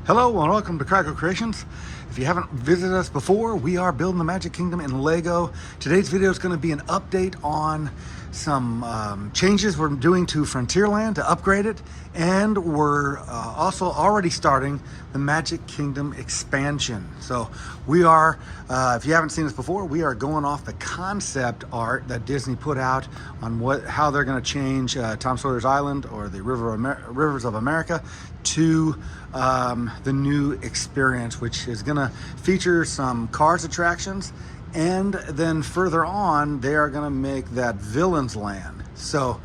Hello and welcome to Crackle Creations. If you haven't visited us before, we are building the Magic Kingdom in Lego. Today's video is going to be an update on some changes we're doing to Frontierland to upgrade it, and we're also already starting the Magic Kingdom expansion. So we are, if you haven't seen this before, we are going off the concept art that Disney put out on how they're going to change Tom Sawyer's Island, or the Rivers of America, to the new experience, which is going to feature some Cars attractions, and then further on they are going to make that Villains Land. So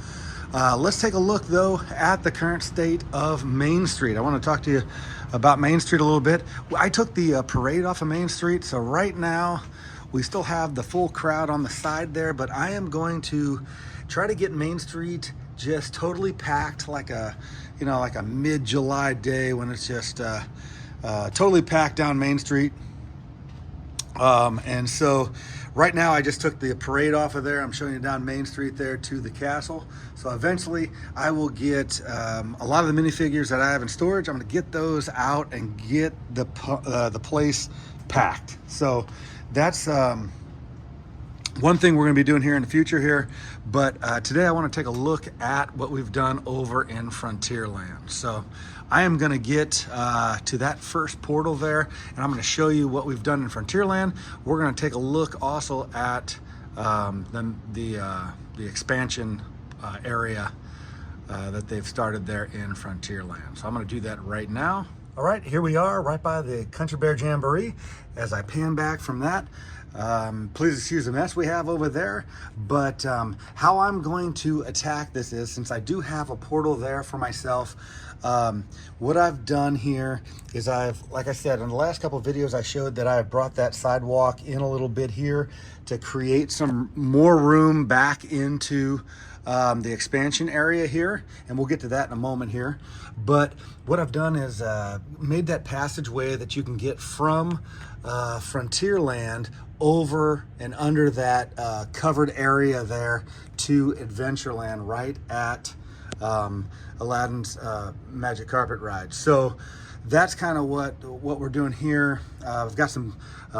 let's take a look though at the current state of Main Street. I want to talk to you about Main Street a little bit. I took the parade off of Main Street, so right now we still have the full crowd on the side there, but I am going to try to get Main Street just totally packed, like a mid-July day when it's just totally packed down Main Street. And so right now I just took the parade off of there. I'm showing you down Main Street there to the castle. So eventually I will get a lot of the minifigures that I have in storage. I'm going to get those out and get the place packed. So that's one thing we're going to be doing here in the future here. But today I want to take a look at what we've done over in Frontierland. So I am going to get to that first portal there, and I'm going to show you what we've done in Frontierland. We're going to take a look also at the expansion area that they've started there in Frontierland. So I'm going to do that right now. All right, here we are right by the Country Bear Jamboree. As I pan back from that, please excuse the mess we have over there, but how I'm going to attack this is, since I do have a portal there for myself, what I've done here is like I said, in the last couple of videos I showed that I brought that sidewalk in a little bit here to create some more room back into the expansion area here, and we'll get to that in a moment here. But what I've done is made that passageway that you can get from Frontierland over and under that covered area there to Adventureland, right at Aladdin's Magic Carpet Ride. So that's kind of what we're doing here. I've got some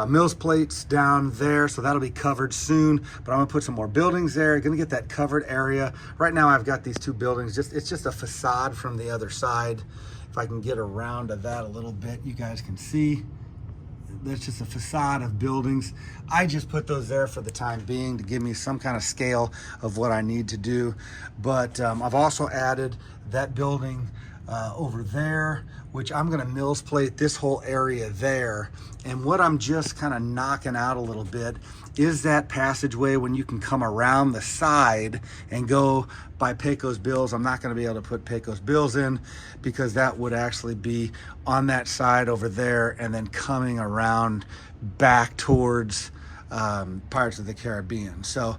Mills plates down there, so that'll be covered soon, but I'm gonna put some more buildings there. Gonna get that covered area. Right now I've got these two buildings, it's just a facade from the other side. If I can get around to that a little bit, you guys can see that's just a facade of buildings. I just put those there for the time being to give me some kind of scale of what I need to do. But I've also added that building over there, which I'm gonna Mills plate this whole area there. And what I'm just kind of knocking out a little bit is that passageway when you can come around the side and go by Pecos Bills. I'm not gonna be able to put Pecos Bills in because that would actually be on that side over there and then coming around back towards Pirates of the Caribbean. So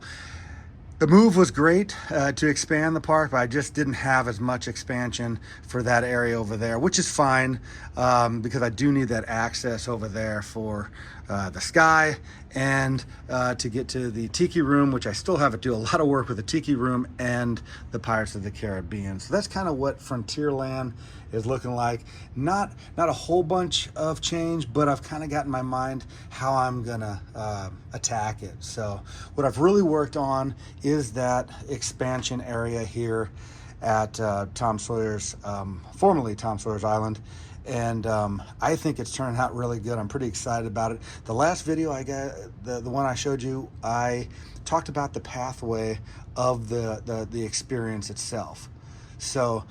the move was great to expand the park, but I just didn't have as much expansion for that area over there, which is fine because I do need that access over there for the sky and to get to the Tiki Room, which I still have to do a lot of work with the Tiki Room and the Pirates of the Caribbean. So that's kind of what Frontierland is looking like. Not a whole bunch of change, but I've kind of got in my mind how I'm gonna attack it. So what I've really worked on is that expansion area here at Tom Sawyer's, formerly Tom Sawyer's Island. And I think it's turned out really good. I'm pretty excited about it. The last video I got, the one I showed you, I talked about the pathway of the experience itself. So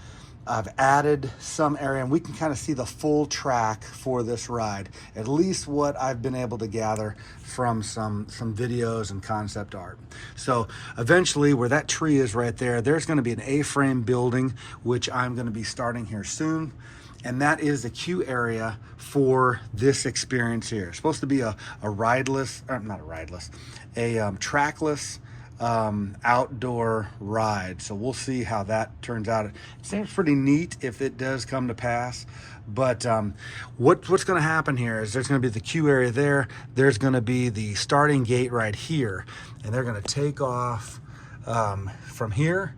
I've added some area, and we can kind of see the full track for this ride, at least what I've been able to gather from some videos and concept art. So eventually, where that tree is right there, there's going to be an A-frame building, which I'm going to be starting here soon. And that is the queue area for this experience here. It's supposed to be a rideless, or not a rideless, a trackless outdoor ride. So we'll see how that turns out. It seems pretty neat if it does come to pass. But what's going to happen here is there's going to be the queue area there. There's going to be the starting gate right here. And they're going to take off from here,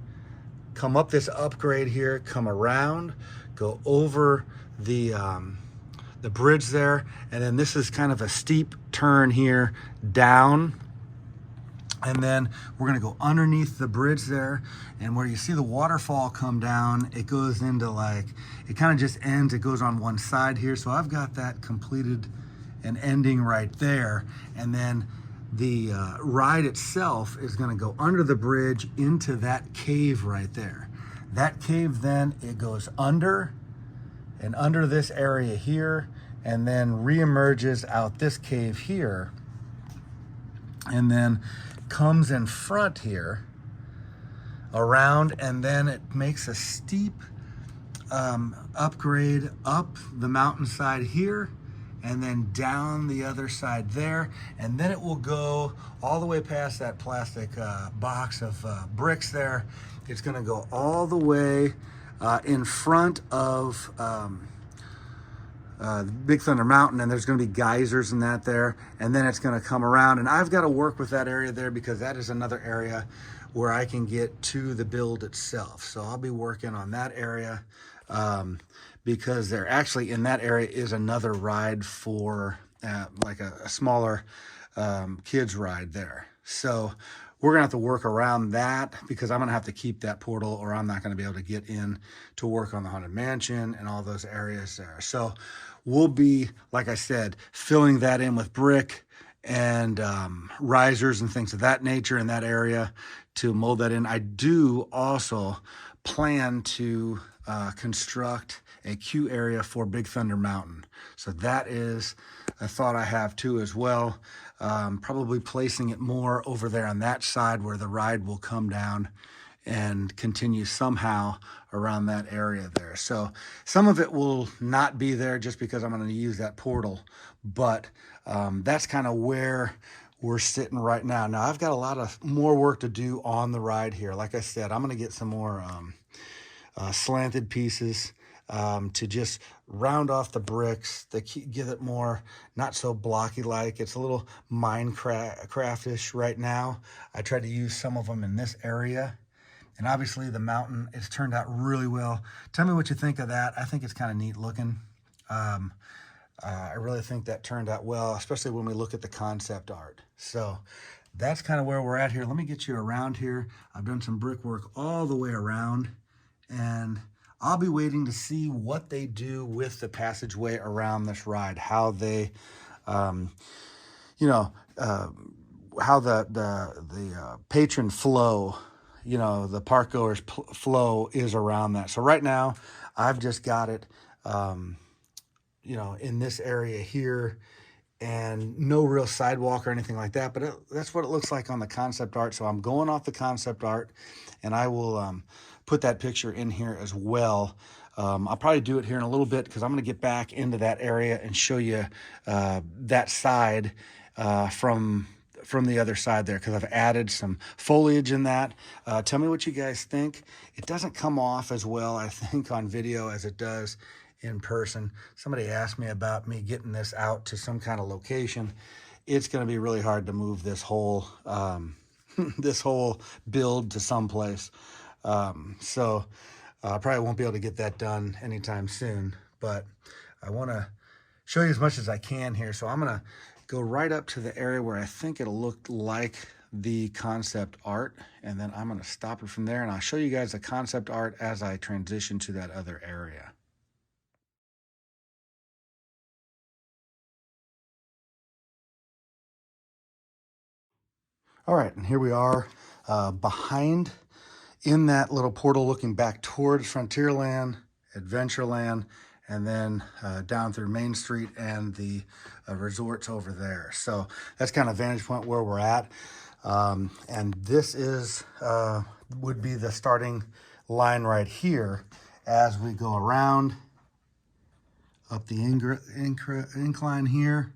come up this upgrade here, come around, go over the the bridge there. And then this is kind of a steep turn here down. And then we're gonna go underneath the bridge there, and where you see the waterfall come down, it goes into like, it kind of just ends, it goes on one side here. So I've got that completed and ending right there. And then the ride itself is gonna go under the bridge into that cave right there. That cave then, it goes under and under this area here, and then re-emerges out this cave here, and then comes in front here around, and then it makes a steep upgrade up the mountainside here, and then down the other side there, and then it will go all the way past that plastic box of bricks there. It's going to go all the way in front of Big Thunder Mountain, and there's going to be geysers and that there, and then it's going to come around, and I've got to work with that area there because that is another area where I can get to the build itself. So I'll be working on that area because there actually in that area is another ride for like a smaller kids ride there. So we're gonna have to work around that because I'm gonna have to keep that portal, or I'm not gonna be able to get in to work on the Haunted Mansion and all those areas there. So we'll be, like I said, filling that in with brick and risers and things of that nature in that area to mold that in. I do also plan to construct a queue area for Big Thunder Mountain. So that is a thought I have too as well. Probably placing it more over there on that side where the ride will come down and continue somehow around that area there. So some of it will not be there just because I'm going to use that portal, but that's kind of where we're sitting right now. Now I've got a lot of more work to do on the ride here. Like I said, I'm going to get some more slanted pieces to just round off the bricks, to give it more, not so blocky like. It's a little Minecraft-ish right now. I tried to use some of them in this area. And obviously the mountain, it's turned out really well. Tell me what you think of that. I think it's kind of neat looking. I really think that turned out well, especially when we look at the concept art. So that's kind of where we're at here. Let me get you around here. I've done some brickwork all the way around, and I'll be waiting to see what they do with the passageway around this ride, how they, how the patron flow, the park goers flow is around that. So right now I've just got it, in this area here, and no real sidewalk or anything like that, but that's what it looks like on the concept art. So I'm going off the concept art, and I will put that picture in here as well. I'll probably do it here in a little bit because I'm going to get back into that area and show you that side from the other side there, because I've added some foliage in that. Tell me what you guys think. It doesn't come off as well, I think, on video as it does in person. Somebody asked me about me getting this out to some kind of location. It's going to be really hard to move this whole this whole build to someplace. So I probably won't be able to get that done anytime soon, but I want to show you as much as I can here. So I'm going to go right up to the area where I think it'll look like the concept art, and then I'm going to stop it from there, and I'll show you guys the concept art as I transition to that other area. All right, and here we are behind in that little portal looking back towards Frontierland, Adventureland, and then down through Main Street and the resorts over there. So that's kind of vantage point where we're at. And this is would be the starting line right here as we go around up the incline here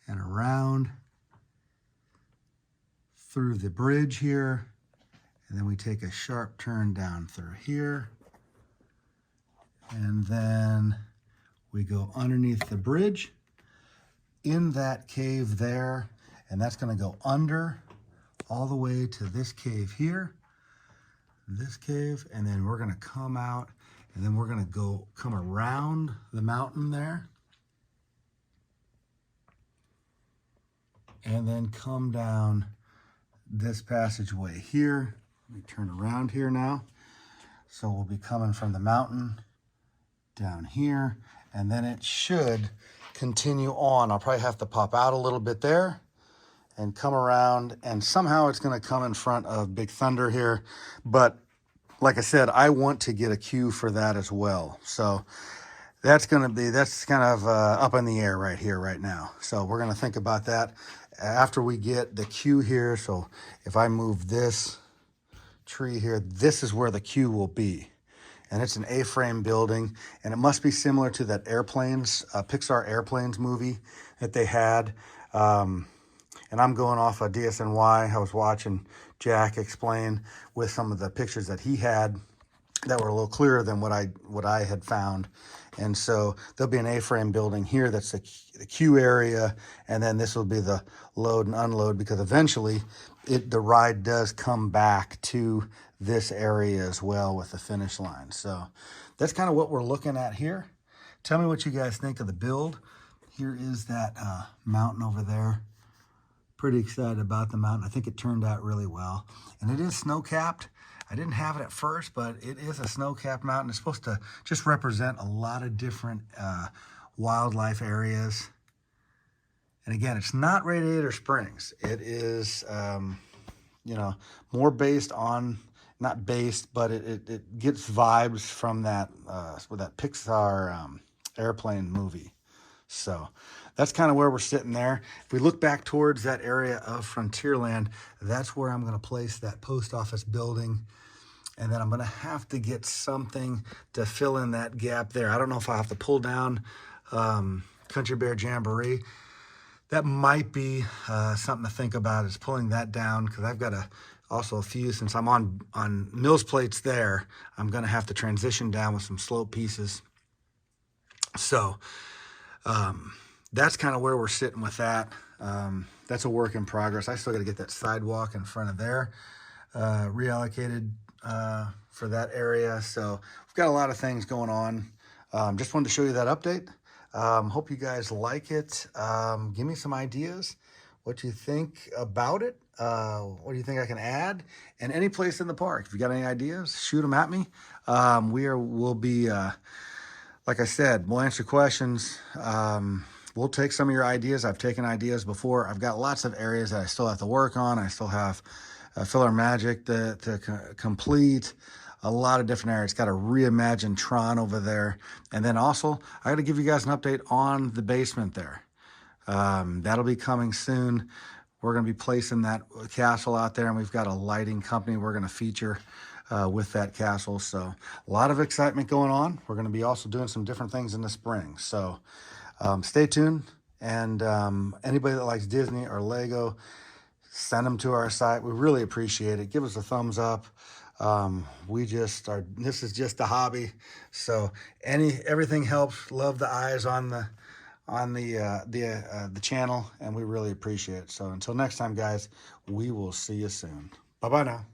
and around through the bridge here, and then we take a sharp turn down through here, and then we go underneath the bridge in that cave there, and that's going to go under all the way to this cave here, this cave, and then we're going to come out, and then we're going to come around the mountain there, and then come down this passageway here. Let me turn around here now. So we'll be coming from the mountain down here, and then it should continue on. I'll probably have to pop out a little bit there and come around, and somehow it's going to come in front of Big Thunder here. But like I said, I want to get a queue for that as well. So that's kind of up in the air right here, right now. So we're going to think about that after we get the queue here. So if I move this tree here, this is where the queue will be. And it's an A-frame building, and it must be similar to that Pixar Airplanes movie that they had. And I'm going off of DSNY. I was watching Jack explain with some of the pictures that he had that were a little clearer than what I had found. And so there'll be an A-frame building here that's the queue area, and then this will be the load and unload, because eventually the ride does come back to this area as well with the finish line. So that's kind of what we're looking at here. Tell me what you guys think of the build. Here is that mountain over there. Pretty excited about the mountain. I think it turned out really well. And it is snow-capped. I didn't have it at first, but it is a snow-capped mountain. It's supposed to just represent a lot of different wildlife areas. And again, it's not Radiator Springs. It is, more based on, not based, but it gets vibes from that Pixar airplane movie. So that's kind of where we're sitting there. If we look back towards that area of Frontierland, that's where I'm going to place that post office building. And then I'm going to have to get something to fill in that gap there. I don't know if I have to pull down Country Bear Jamboree. That might be something to think about, is pulling that down, because I've got also a few, since I'm on Mills plates there, I'm going to have to transition down with some slope pieces. So that's kind of where we're sitting with that. That's a work in progress. I still got to get that sidewalk in front of there reallocated for that area. So we've got a lot of things going on. Just wanted to show you that update. Hope you guys like it. Give me some ideas. What you think about it? What do you think I can add? And any place in the park, if you got any ideas, shoot them at me. We'll be, like I said, we'll answer questions. We'll take some of your ideas. I've taken ideas before. I've got lots of areas that I still have to work on. I still have filler magic to complete. A lot of different areas. Got to reimagine Tron over there. And then also, I got to give you guys an update on the basement there. That'll be coming soon. We're going to be placing that castle out there, and we've got a lighting company we're going to feature with that castle. So a lot of excitement going on. We're going to be also doing some different things in the spring. So stay tuned. And anybody that likes Disney or Lego, send them to our site. We really appreciate it. Give us a thumbs up. This is just a hobby. So everything helps. Love the eyes on the channel, and we really appreciate it. So until next time, guys, we will see you soon. Bye-bye now.